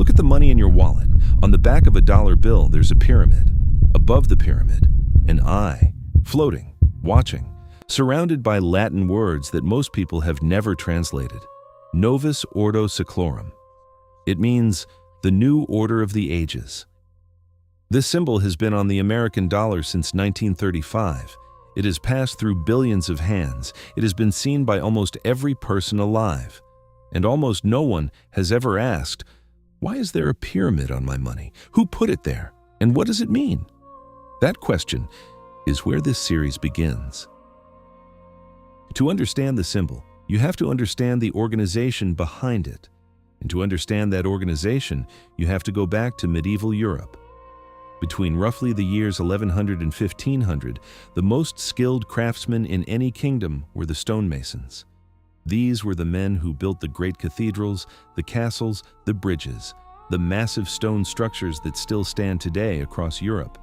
Look at the money in your wallet. On the back of a dollar bill, there's a pyramid. Above the pyramid, an eye, floating, watching, surrounded by Latin words that most people have never translated. Novus Ordo Seclorum. It means the new order of the ages. This symbol has been on the American dollar since 1935. It has passed through billions of hands. It has been seen by almost every person alive. And almost no one has ever asked, why is there a pyramid on my money? Who put it there? And what does it mean? That question is where this series begins. To understand the symbol, you have to understand the organization behind it. And to understand that organization, you have to go back to medieval Europe. Between roughly the years 1100 and 1500, the most skilled craftsmen in any kingdom were the stonemasons. These were the men who built the great cathedrals, the castles, the bridges, the massive stone structures that still stand today across Europe.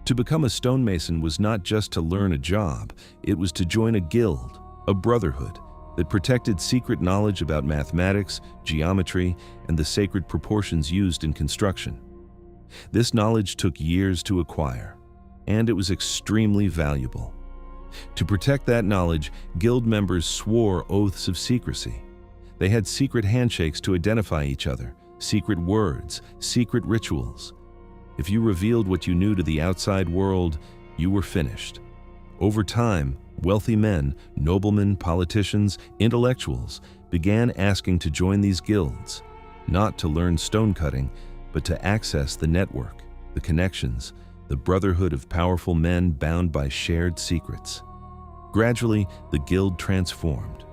To become a stonemason was not just to learn a job, it was to join a guild, a brotherhood, that protected secret knowledge about mathematics, geometry, and the sacred proportions used in construction. This knowledge took years to acquire, and it was extremely valuable. To protect that knowledge, guild members swore oaths of secrecy. They had secret handshakes to identify each other, secret words, secret rituals. If you revealed what you knew to the outside world, you were finished. Over time, wealthy men, noblemen, politicians, intellectuals began asking to join these guilds, not to learn stone-cutting, but to access the network, the connections, the brotherhood of powerful men bound by shared secrets. Gradually, the guild transformed.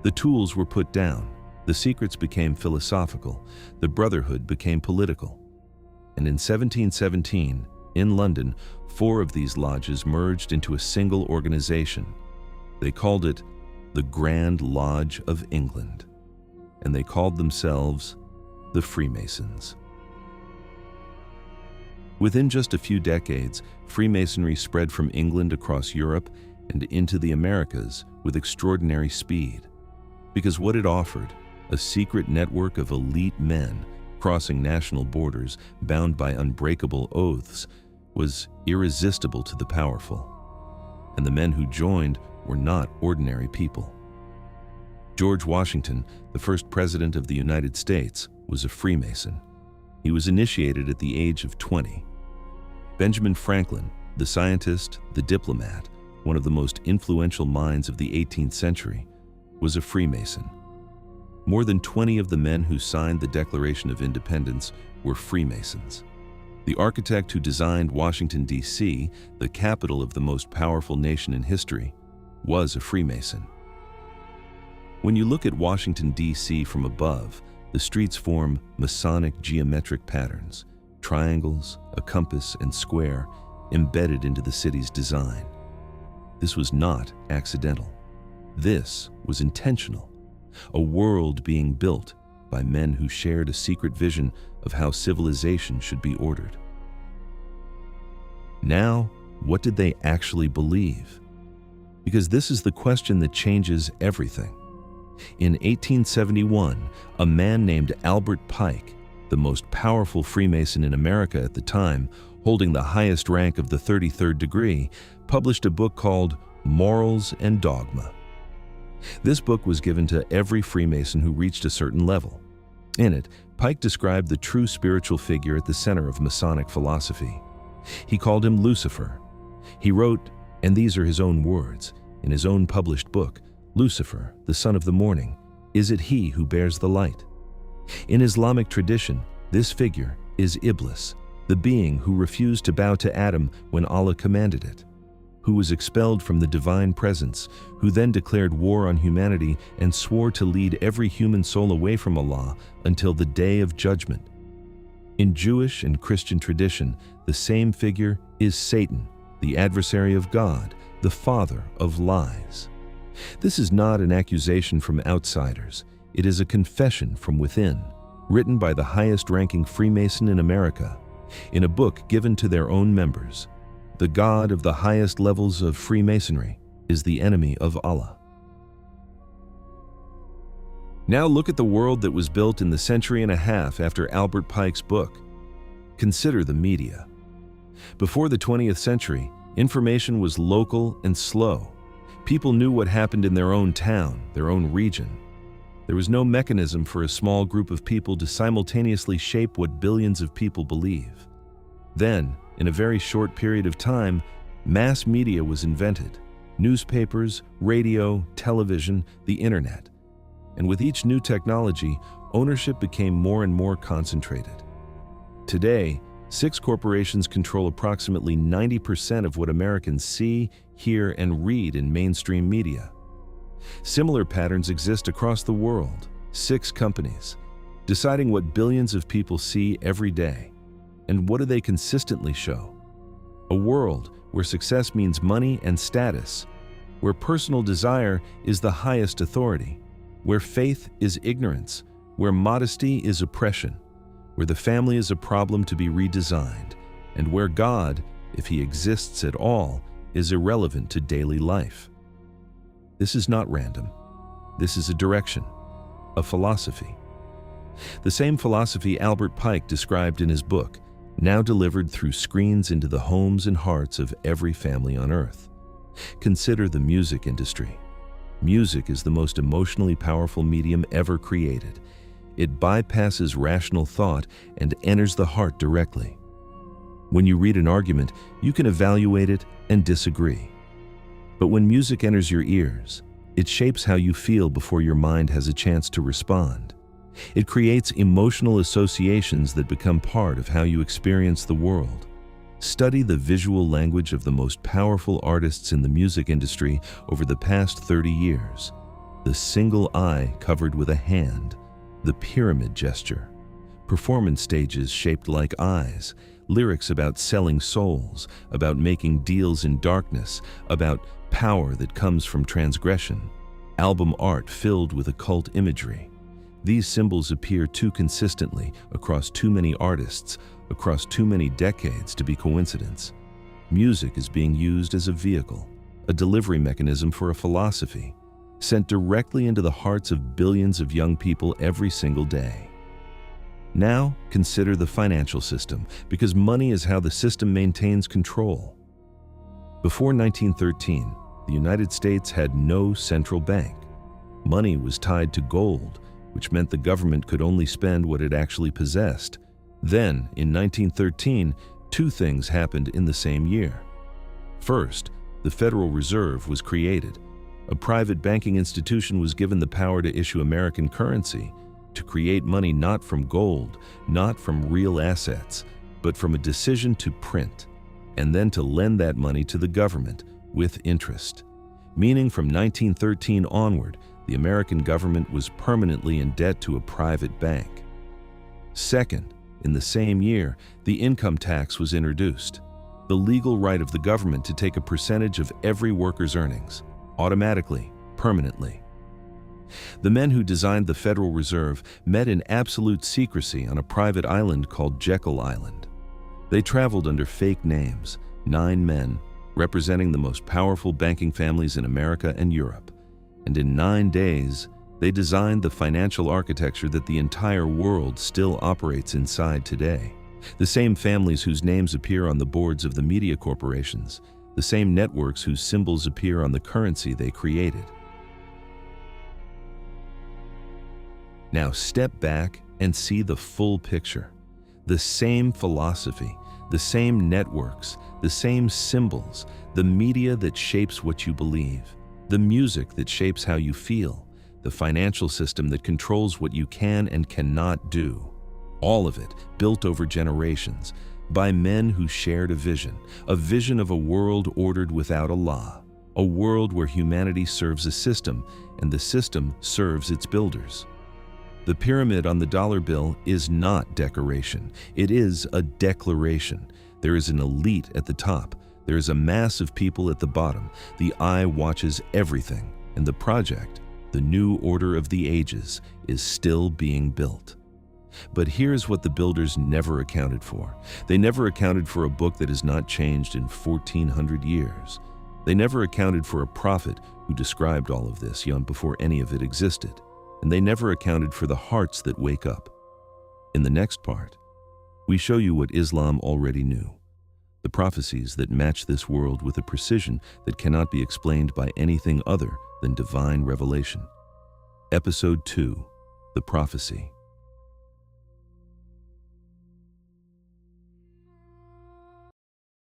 The tools were put down, the secrets became philosophical, the brotherhood became political. And in 1717, in London, 4 of these lodges merged into a single organization. They called it the Grand Lodge of England, and they called themselves the Freemasons. Within just a few decades, Freemasonry spread from England across Europe and into the Americas with extraordinary speed. Because what it offered, a secret network of elite men crossing national borders bound by unbreakable oaths, was irresistible to the powerful. And the men who joined were not ordinary people. George Washington, the first president of the United States, was a Freemason. He was initiated at the age of 20. Benjamin Franklin, the scientist, the diplomat, one of the most influential minds of the 18th century, was a Freemason. More than 20 of the men who signed the Declaration of Independence were Freemasons. The architect who designed Washington, D.C., the capital of the most powerful nation in history, was a Freemason. When you look at Washington, D.C. from above, the streets form Masonic geometric patterns, triangles, a compass, and square embedded into the city's design. This was not accidental. This was intentional. A world being built by men who shared a secret vision of how civilization should be ordered. Now, what did they actually believe? Because this is the question that changes everything. In 1871, a man named Albert Pike, the most powerful Freemason in America at the time, holding the highest rank of the 33rd degree, published a book called Morals and Dogma. This book was given to every Freemason who reached a certain level. In it, Pike described the true spiritual figure at the center of Masonic philosophy. He called him Lucifer. He wrote, and these are his own words, in his own published book, Lucifer, the son of the morning, is it he who bears the light? In Islamic tradition, this figure is Iblis, the being who refused to bow to Adam when Allah commanded it, who was expelled from the divine presence, who then declared war on humanity and swore to lead every human soul away from Allah until the day of judgment. In Jewish and Christian tradition, the same figure is Satan, the adversary of God, the father of lies. This is not an accusation from outsiders. It is a confession from within, written by the highest-ranking Freemason in America, in a book given to their own members. The God of the highest levels of Freemasonry is the enemy of Allah. Now look at the world that was built in the century and a half after Albert Pike's book. Consider the media. Before the 20th century, information was local and slow. People knew what happened in their own town, their own region. There was no mechanism for a small group of people to simultaneously shape what billions of people believe. Then, in a very short period of time, mass media was invented. Newspapers, radio, television, the internet. And with each new technology, ownership became more and more concentrated. Today, 6 corporations control approximately 90% of what Americans see, hear, and read in mainstream media. Similar patterns exist across the world. 6 companies, deciding what billions of people see every day. And what do they consistently show? A world where success means money and status, where personal desire is the highest authority, where faith is ignorance, where modesty is oppression, where the family is a problem to be redesigned, and where God, if he exists at all, is irrelevant to daily life. This is not random. This is a direction, a philosophy. The same philosophy Albert Pike described in his book, now delivered through screens into the homes and hearts of every family on earth. Consider the music industry. Music is the most emotionally powerful medium ever created. It bypasses rational thought and enters the heart directly. When you read an argument, you can evaluate it and disagree. But when music enters your ears, it shapes how you feel before your mind has a chance to respond. It creates emotional associations that become part of how you experience the world. Study the visual language of the most powerful artists in the music industry over the past 30 years. The single eye covered with a hand, the pyramid gesture, performance stages shaped like eyes, lyrics about selling souls, about making deals in darkness, about power that comes from transgression, album art filled with occult imagery. These symbols appear too consistently across too many artists, across too many decades to be coincidence. Music is being used as a vehicle, a delivery mechanism for a philosophy, sent directly into the hearts of billions of young people every single day. Now, consider the financial system, because money is how the system maintains control. Before 1913, the United States had no central bank. Money was tied to gold, which meant the government could only spend what it actually possessed. Then, in 1913, 2 things happened in the same year. First, the Federal Reserve was created. A private banking institution was given the power to issue American currency, to create money not from gold, not from real assets, but from a decision to print, and then to lend that money to the government with interest. Meaning from 1913 onward, the American government was permanently in debt to a private bank. Second, in the same year, the income tax was introduced, the legal right of the government to take a percentage of every worker's earnings, automatically, permanently. The men who designed the Federal Reserve met in absolute secrecy on a private island called Jekyll Island. They traveled under fake names, 9 men, representing the most powerful banking families in America and Europe. And in 9 days, they designed the financial architecture that the entire world still operates inside today. The same families whose names appear on the boards of the media corporations, the same networks whose symbols appear on the currency they created. Now step back and see the full picture. The same philosophy, the same networks, the same symbols, the media that shapes what you believe, the music that shapes how you feel, the financial system that controls what you can and cannot do. All of it built over generations by men who shared a vision of a world ordered without a law, a world where humanity serves a system and the system serves its builders. The pyramid on the dollar bill is not decoration. It is a declaration. There is an elite at the top. There is a mass of people at the bottom. The eye watches everything, and the project, the new order of the ages, is still being built. But here's what the builders never accounted for. They never accounted for a book that has not changed in 1,400 years. They never accounted for a prophet who described all of this before any of it existed. and they never accounted for the hearts that wake up. In the next part, we show you what Islam already knew, the prophecies that match this world with a precision that cannot be explained by anything other than divine revelation. Episode 2, The Prophecy.